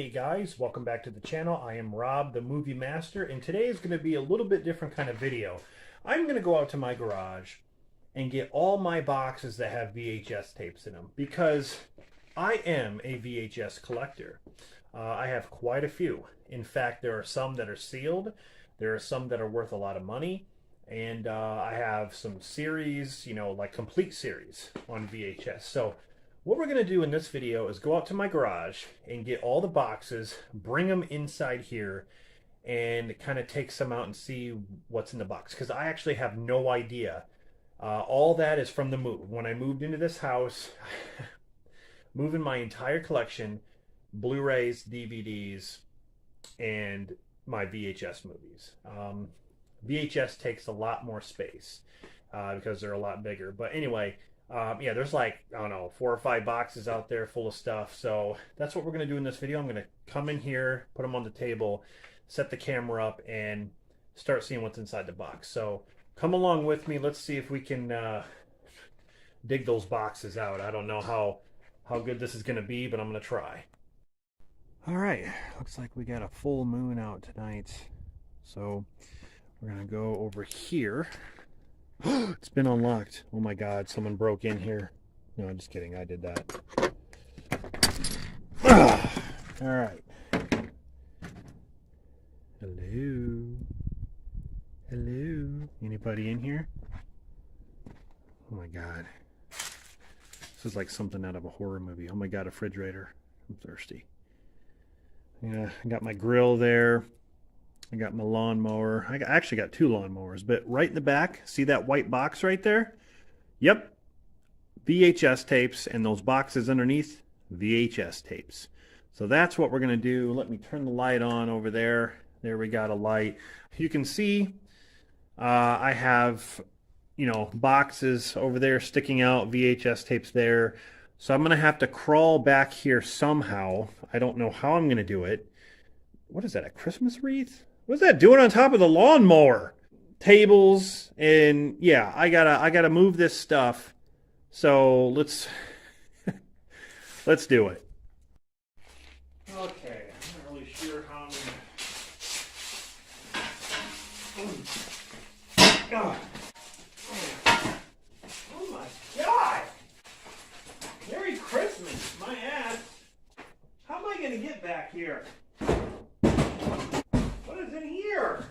Hey guys, welcome back to the channel. I am Rob, the Movie Master, and today is going to be a little bit different kind of video. I'm going to go out to my garage and get all my boxes that have VHS tapes in them because I am a VHS collector. I have quite a few. In fact, there are some that are sealed, there are some that are worth a lot of money, and I have some series, like complete series on VHS. So what we're going to do in this video is go out to my garage and get all the boxes, bring them inside here, and kind of take some out and see what's in the box. Because I actually have no idea. All that is from the move. When I moved into this house, moving my entire collection, Blu-rays, DVDs, and my VHS movies. VHS takes a lot more space because they're a lot bigger. But anyway, yeah, there's like, I don't know, 4 or 5 boxes out there full of stuff. So that's what we're going to do in this video. I'm going to come in here, put them on the table, set the camera up, and start seeing what's inside the box. So come along with me. Let's see if we can dig those boxes out. I don't know how good this is going to be, but I'm going to try. All right, looks like we got a full moon out tonight. So we're going to go over here. It's been unlocked. Oh my god, someone broke in here. No, I'm just kidding. I did that. All right. Hello. Hello. Anybody in here? Oh my god. This is like something out of a horror movie. Oh my god, a refrigerator. I'm thirsty. Yeah, I got my grill there. I got my lawnmower. I actually got 2 lawnmowers, but right in the back, see that white box right there? Yep, VHS tapes, and those boxes underneath, VHS tapes. So that's what we're going to do. Let me turn the light on over there. There we got a light. You can see I have, boxes over there sticking out, VHS tapes there. So I'm going to have to crawl back here somehow. I don't know how I'm going to do it. What is that, a Christmas wreath? What's that doing on top of the lawnmower? Tables, and yeah, I gotta move this stuff. So let's do it. Okay, I'm not really sure how I'm gonna. Oh my god! Merry Christmas, my ass! How am I gonna get back here? In here.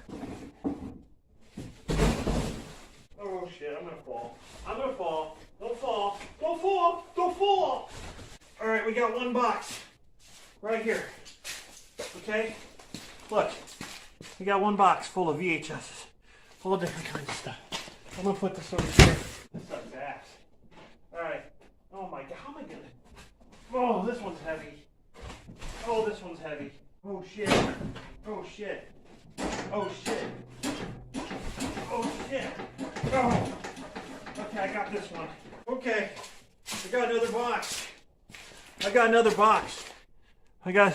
Oh shit, I'm gonna fall. I'm gonna fall. Don't fall. Don't fall. Don't fall. Alright, we got 1 box. Right here. Okay? Look. We got 1 box full of VHSs. Full of different kinds of stuff. I'm gonna put this over here. This stuff's ass. Alright. Oh my god, how am I gonna... Oh, this one's heavy. Oh, this one's heavy. Oh shit. Oh shit. Oh shit. Oh shit. Oh. Okay, I got this one. Okay. I got another box. I got another box. I got...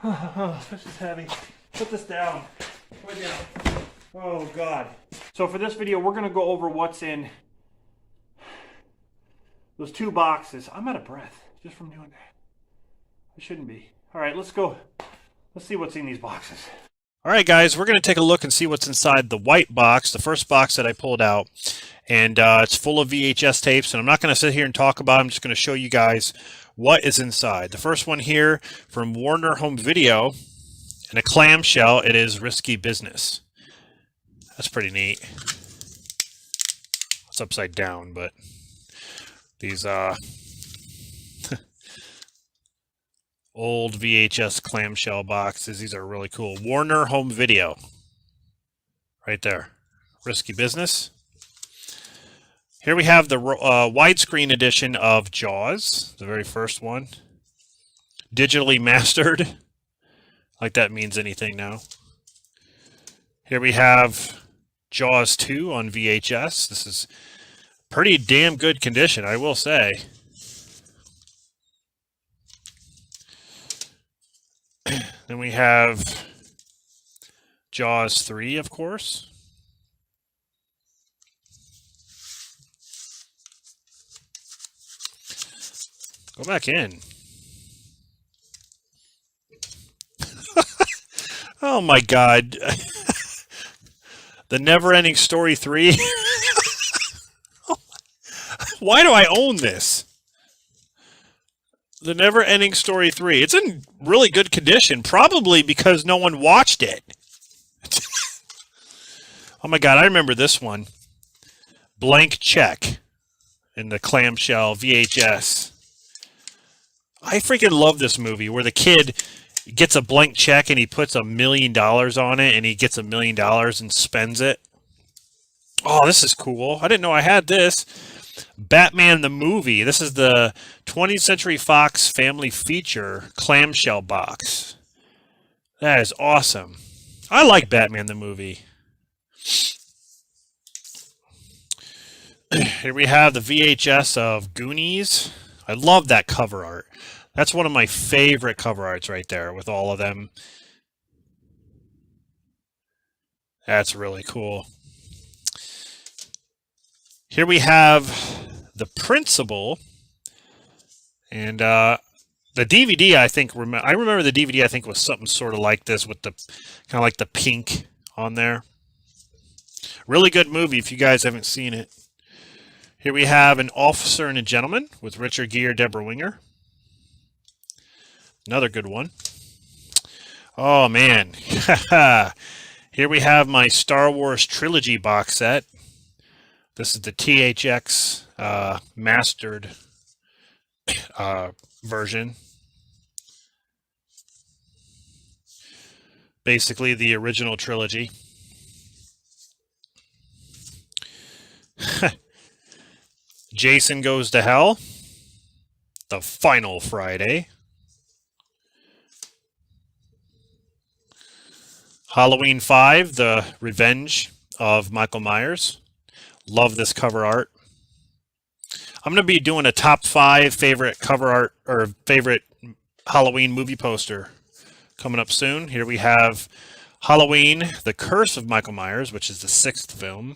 Oh, this is heavy. Put this down. Put it down. Oh god. So for this video, we're going to go over what's in those 2 boxes. I'm out of breath just from doing that. I shouldn't be. Alright, let's go. Let's see what's in these boxes. Alright guys, we're going to take a look and see what's inside the white box, the first box that I pulled out. And it's full of VHS tapes, and I'm not going to sit here and talk about it. I'm just going to show you guys what is inside. The first one here from Warner Home Video, in a clamshell, it is Risky Business. That's pretty neat. It's upside down, but these old VHS clamshell boxes. These are really cool. Warner Home Video. Right there. Risky Business. Here we have the widescreen edition of Jaws. The very first one. Digitally mastered. Like that means anything now. Here we have Jaws 2 on VHS. This is pretty damn good condition, I will say. Then we have Jaws 3, of course. Go back in. Oh my God. The Never Ending Story 3. Why do I own this? The Never Ending Story 3. It's in really good condition, probably because no one watched it. Oh my God, I remember this one. Blank Check in the clamshell VHS. I freaking love this movie where the kid gets a blank check and he puts $1,000,000 on it and he gets $1,000,000 and spends it. Oh, this is cool. I didn't know I had this. Batman the Movie. This is the 20th Century Fox Family Feature clamshell box. That is awesome. I like Batman the Movie. Here we have the VHS of Goonies. I love that cover art. That's one of my favorite cover arts right there with all of them. That's really cool. Here we have The Principal. And the DVD, I think, I remember the DVD, I think, was something sort of like this with the kind of like the pink on there. Really good movie if you guys haven't seen it. Here we have An Officer and a Gentleman with Richard Gere, Deborah Winger. Another good one. Oh, man. Here we have my Star Wars Trilogy box set. This is the THX mastered version. Basically the original trilogy. Jason Goes to Hell. The Final Friday. Halloween 5, The Revenge of Michael Myers. Love this cover art. I'm going to be doing a top 5 favorite cover art or favorite Halloween movie poster coming up soon. Here we have Halloween, The Curse of Michael Myers, which is the 6th film.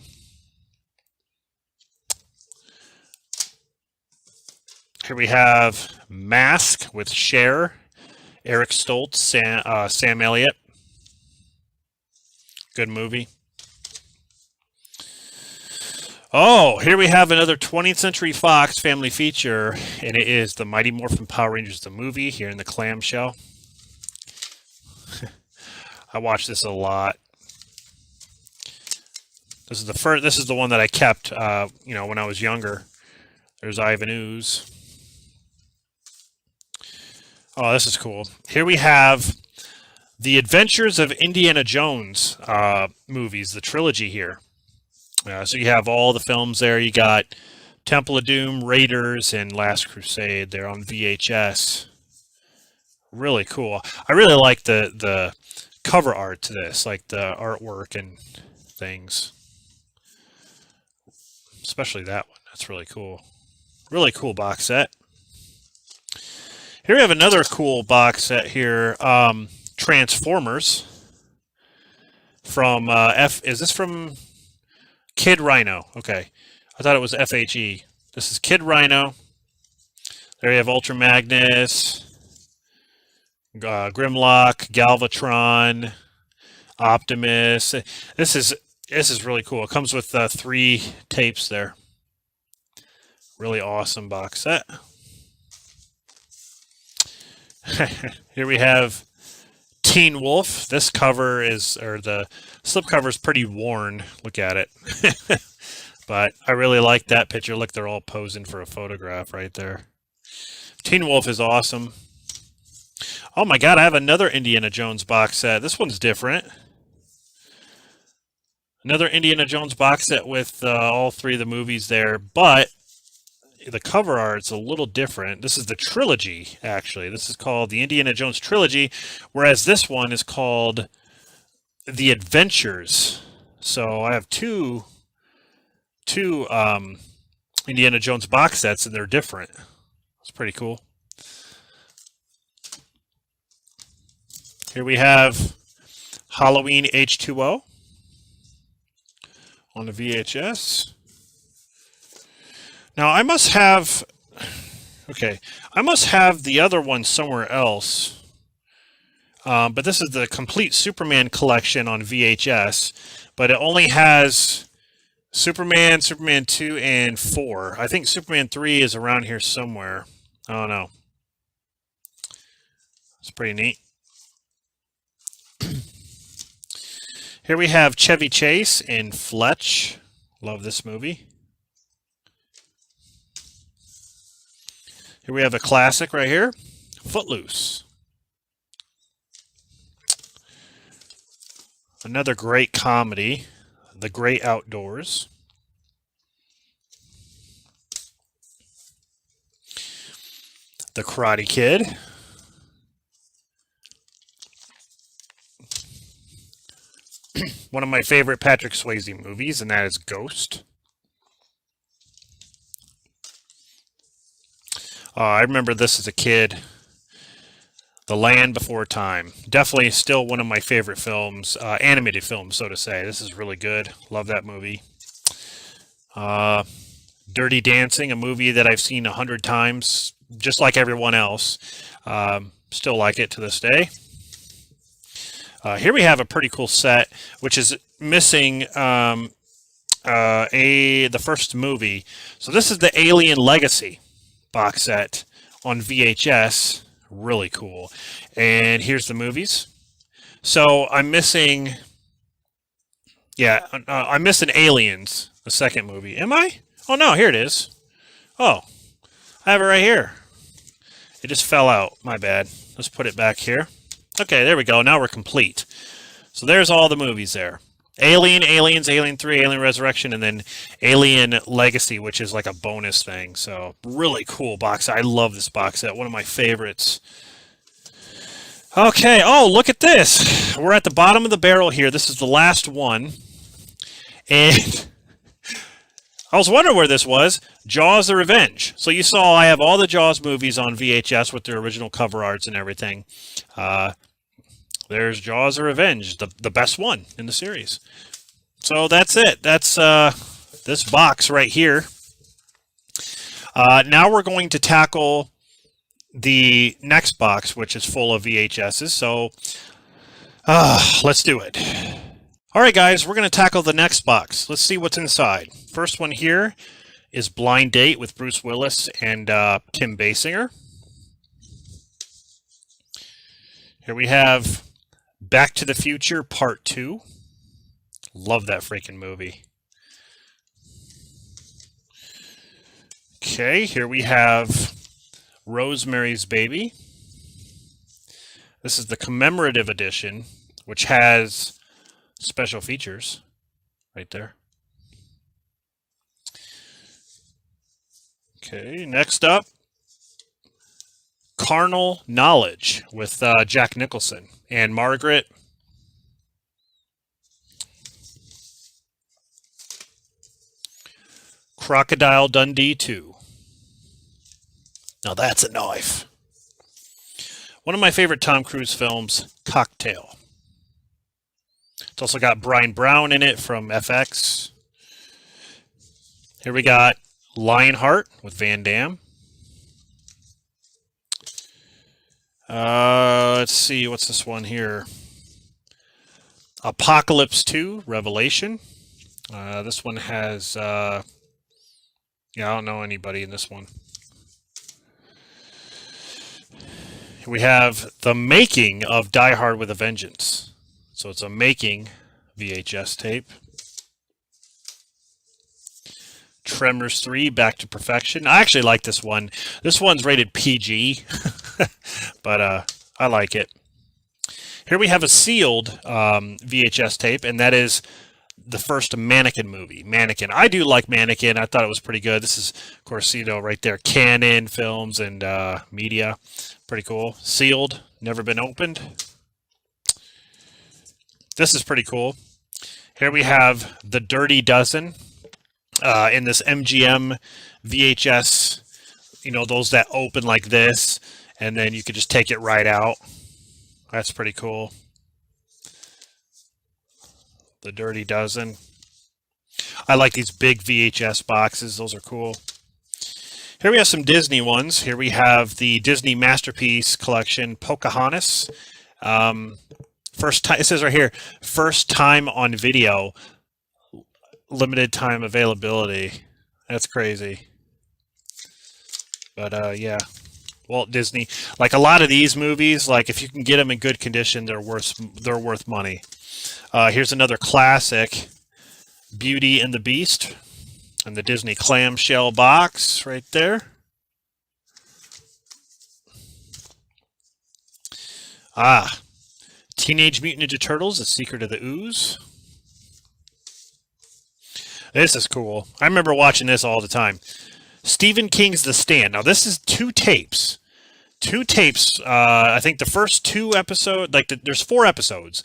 Here we have Mask with Cher, Eric Stoltz, Sam Elliott. Good movie. Oh, here we have another 20th Century Fox family feature, and it is the Mighty Morphin Power Rangers, the movie, here in the clamshell. I watched this a lot. This is the first. This is the one that I kept, when I was younger. There's Ivan Ooze. Oh, this is cool. Here we have the Adventures of Indiana Jones movies, the trilogy here. So you have all the films there. You got Temple of Doom, Raiders, and Last Crusade there on VHS. Really cool. I really like the cover art to this, like the artwork and things. Especially that one. That's really cool. Really cool box set. Here we have another cool box set here. Transformers. From is this from Kid Rhino? Okay. I thought it was FHE. This is Kid Rhino. There you have Ultra Magnus, Grimlock, Galvatron, Optimus. This is really cool. It comes with 3 tapes there. Really awesome box set. Here we have Teen Wolf. This cover the slipcover is pretty worn. Look at it. But I really like that picture. Look, they're all posing for a photograph right there. Teen Wolf is awesome. Oh my God, I have another Indiana Jones box set. This one's different. Another Indiana Jones box set with all 3 of the movies there, but the cover art's a little different. This is the trilogy, actually. This is called the Indiana Jones Trilogy, whereas this one is called The Adventures. So I have two Indiana Jones box sets, and they're different. It's pretty cool. Here we have Halloween H2O on the VHS. Now I must have the other one somewhere else. But this is the complete Superman collection on VHS, but it only has Superman, Superman 2, and 4. I think Superman 3 is around here somewhere. I don't know. It's pretty neat. Here we have Chevy Chase in Fletch. Love this movie. Here we have a classic right here, Footloose. Another great comedy, The Great Outdoors. The Karate Kid. One of my favorite Patrick Swayze movies, and that is Ghost. I remember this as a kid. The Land Before Time. Definitely still one of my favorite films, animated films, so to say. This is really good. Love that movie. Dirty Dancing, a movie that I've seen 100 times, just like everyone else. Still like it to this day. Here we have a pretty cool set, which is missing the first movie. So this is the Alien Legacy box set on VHS. Really cool. And here's the movies. So I'm missing, I'm missing Aliens, the second movie. Am I? Oh no, here it is. Oh, I have it right here. It just fell out. My bad. Let's put it back here. Okay, there we go. Now we're complete. So there's all the movies there. Alien, Aliens, Alien 3, Alien Resurrection, and then Alien Legacy, which is like a bonus thing. So really cool box set. I love this box set. One of my favorites. Okay. Oh, look at this. We're at the bottom of the barrel here. This is the last one. And I was wondering where this was. Jaws: The Revenge. So you saw I have all the Jaws movies on VHS with their original cover arts and everything. There's Jaws: The Revenge, the best one in the series. So that's it. That's this box right here. Now we're going to tackle the next box, which is full of VHSs. So let's do it. All right, guys, we're going to tackle the next box. Let's see what's inside. First one here is Blind Date with Bruce Willis and Kim Basinger. Here we have Back to the Future Part 2. Love that freaking movie. Okay, here we have Rosemary's Baby. This is the commemorative edition, which has special features right there. Okay, next up, Carnal Knowledge with Jack Nicholson and Margaret. Crocodile Dundee 2. Now that's a knife. One of my favorite Tom Cruise films, Cocktail. It's also got Brian Brown in it from FX. Here we got Lionheart with Van Damme. Let's see, what's this one here? Apocalypse 2, Revelation. This one has, I don't know anybody in this one. We have The Making of Die Hard with a Vengeance. So it's a making VHS tape. Tremors 3, Back to Perfection. I actually like this one. This one's rated PG, but I like it. Here we have a sealed VHS tape, and that is the first Mannequin movie. Mannequin. I do like Mannequin. I thought it was pretty good. This is, of course, right there. Canon Films and Media. Pretty cool. Sealed. Never been opened. This is pretty cool. Here we have The Dirty Dozen. In this MGM VHS, those that open like this, and then you could just take it right out. That's pretty cool. The Dirty Dozen. I like these big VHS boxes. Those are cool. Here we have some Disney ones. Here we have the Disney Masterpiece Collection, Pocahontas. First time, it says right here, first time on video, limited time availability. That's crazy. But yeah, Walt Disney. Like a lot of these movies, like if you can get them in good condition, they're worth money. Here's another classic, Beauty and the Beast, and the Disney clamshell box right there. Teenage Mutant Ninja Turtles: The Secret of the Ooze. This is cool. I remember watching this all the time. Stephen King's The Stand. Now this is two tapes. I think the first two episodes, there's 4 episodes.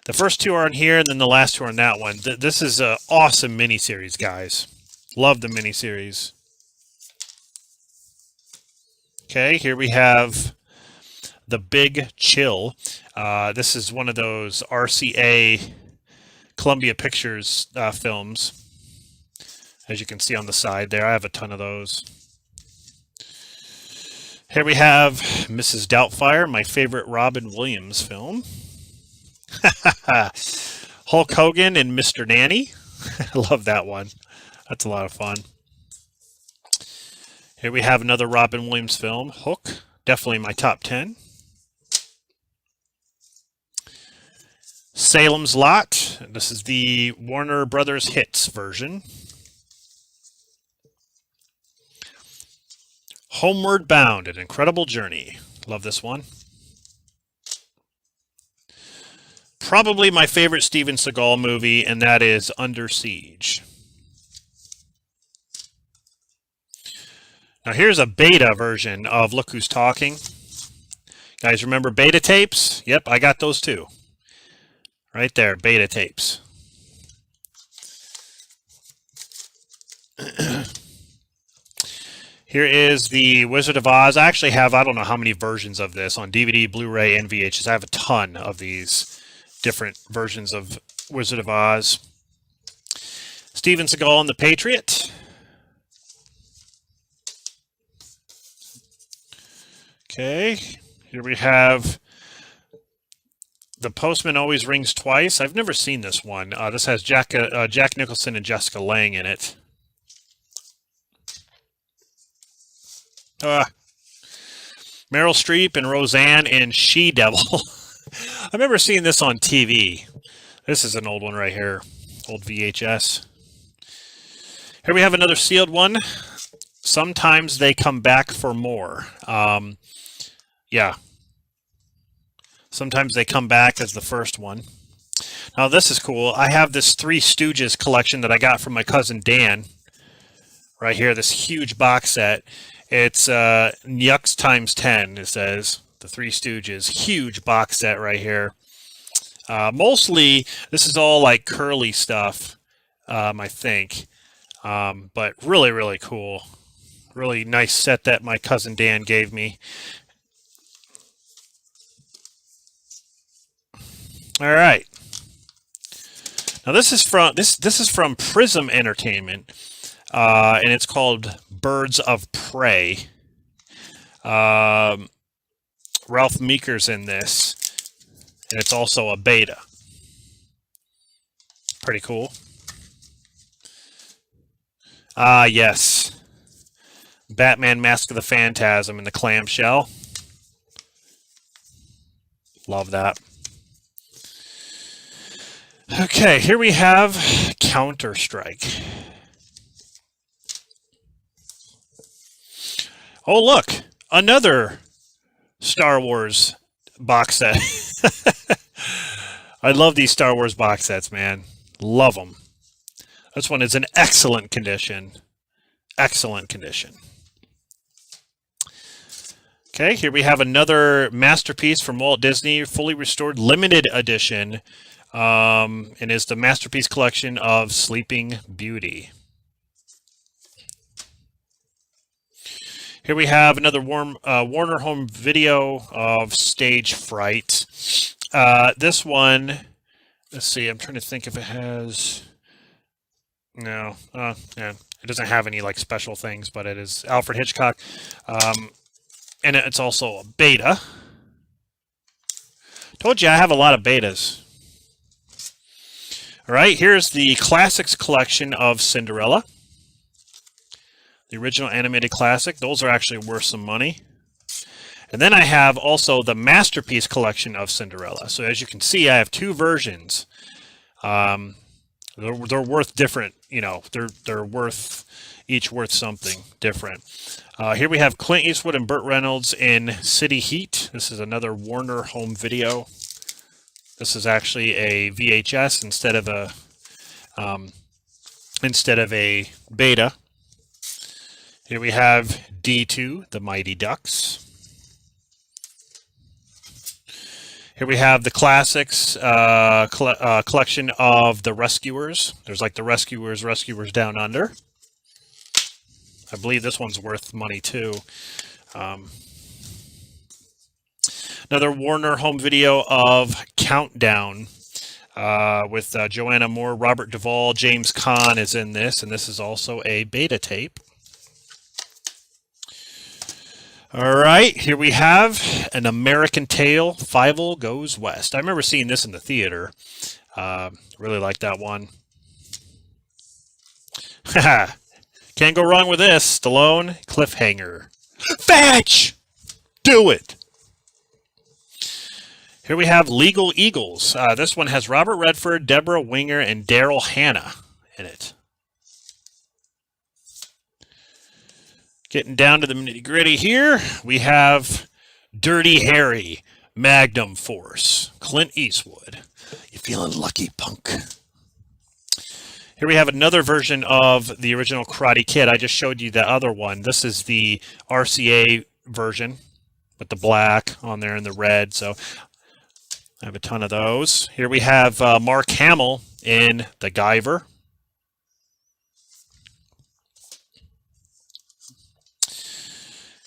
The first 2 are on here, and then the last 2 are on that one. This is an awesome miniseries, guys. Love the miniseries. Okay, here we have The Big Chill. This is one of those RCA Columbia Pictures films. As you can see on the side there, I have a ton of those. Here we have Mrs. Doubtfire, my favorite Robin Williams film. Hulk Hogan and Mr. Nanny. I love that one. That's a lot of fun. Here we have another Robin Williams film, Hook. Definitely my top 10. Salem's Lot. This is the Warner Brothers Hits version. Homeward Bound, An Incredible Journey. Love this one. Probably my favorite Steven Seagal movie, and that is Under Siege. Now here's a beta version of Look Who's Talking. Guys, remember beta tapes? Yep, I got those too. Right there, beta tapes. Here is the Wizard of Oz. I actually have, I don't know how many versions of this on DVD, Blu-ray, and VHS. I have a ton of these different versions of Wizard of Oz. Steven Seagal and the Patriot. Okay, here we have The Postman Always Rings Twice. I've never seen this one. This has Jack Nicholson and Jessica Lange in it. Meryl Streep and Roseanne in She-Devil. I remember seeing this on TV. This is an old one right here. Old VHS. Here we have another sealed one. Sometimes They Come Back for More. Yeah. Sometimes They Come Back as the first one. Now this is cool. I have this Three Stooges collection that I got from my cousin Dan. Right here, this huge box set. It's Yucks times 10, it says. The Three Stooges. Huge box set right here. Mostly, this is all like curly stuff, I think. But really, really cool. Really nice set that my cousin Dan gave me. All right. Now this is from Prism Entertainment. And it's called Birds of Prey. Ralph Meeker's in this, and it's also a beta. Pretty cool. Yes. Batman Mask of the Phantasm in the clamshell. Love that. Okay, here we have Counter-Strike. Oh, look, another Star Wars box set. I love these Star Wars box sets, man. Love them. This one is in excellent condition. Excellent condition. Okay, here we have another masterpiece from Walt Disney, fully restored limited edition. And is the Masterpiece Collection of Sleeping Beauty. Here we have another Warner Home Video of Stage Fright. This one, let's see, I'm trying to think if it has, no, yeah, it doesn't have any like special things, but it is Alfred Hitchcock. And it's also a beta. Told you I have a lot of betas. All right, here's the Classics collection of Cinderella. The original animated classic. Those are actually worth some money. And then I have also the Masterpiece collection of Cinderella. So as you can see, I have two versions. They're worth different, you know, they're worth, each worth something different. Here we have Clint Eastwood and Burt Reynolds in City Heat. This is another Warner home video. This is actually a VHS instead of a beta. Here we have D2, The Mighty Ducks. Here we have the Classics collection of The Rescuers. There's like The Rescuers Down Under. I believe this one's worth money too. Another Warner home video of Countdown with Joanna Moore, Robert Duvall, James Caan is in this, and this is also a beta tape. All right, here we have An American Tail, Fievel Goes West. I remember seeing this in the theater. Really like that one. Can't go wrong with this. Stallone, cliffhanger. Fetch! Do it! Here we have Legal Eagles. This one has Robert Redford, Deborah Winger, and Daryl Hannah in it. Getting down to the nitty-gritty here, we have Dirty Harry, Magnum Force, Clint Eastwood. You feeling lucky, punk? Here we have another version of the original Karate Kid. I just showed you the other one. This is the RCA version with the black on there and the red. So I have a ton of those. Here we have Mark Hamill in The Guyver.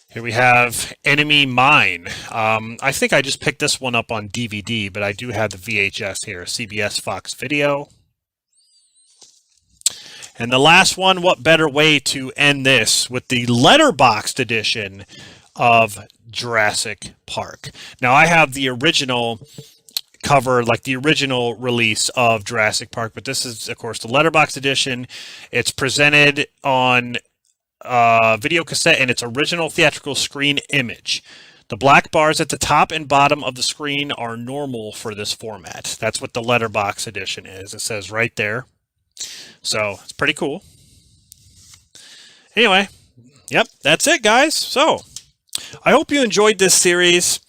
Here we have Enemy Mine. I think I just picked this one up on DVD, but I do have the VHS here, CBS Fox Video. And the last one, what better way to end this with the letterboxed edition of Jurassic Park. Now, I have the original cover, like the original release of Jurassic Park, but this is, of course, the letterboxed edition. It's presented on video cassette in its original theatrical screen image. The black bars at the top and bottom of the screen are normal for this format. That's what the letterbox edition is. It says right there. So it's pretty cool. Anyway, yep, that's it, guys. So I hope you enjoyed this series.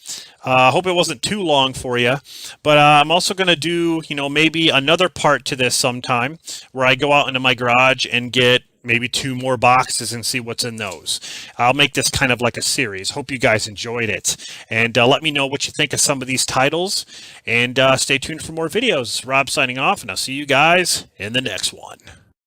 I hope it wasn't too long for you, but I'm also going to do, you know, maybe another part to this sometime where I go out into my garage and get maybe 2 more boxes and see what's in those. I'll make this kind of like a series. Hope you guys enjoyed it. And let me know what you think of some of these titles. And stay tuned for more videos. Rob signing off, and I'll see you guys in the next one.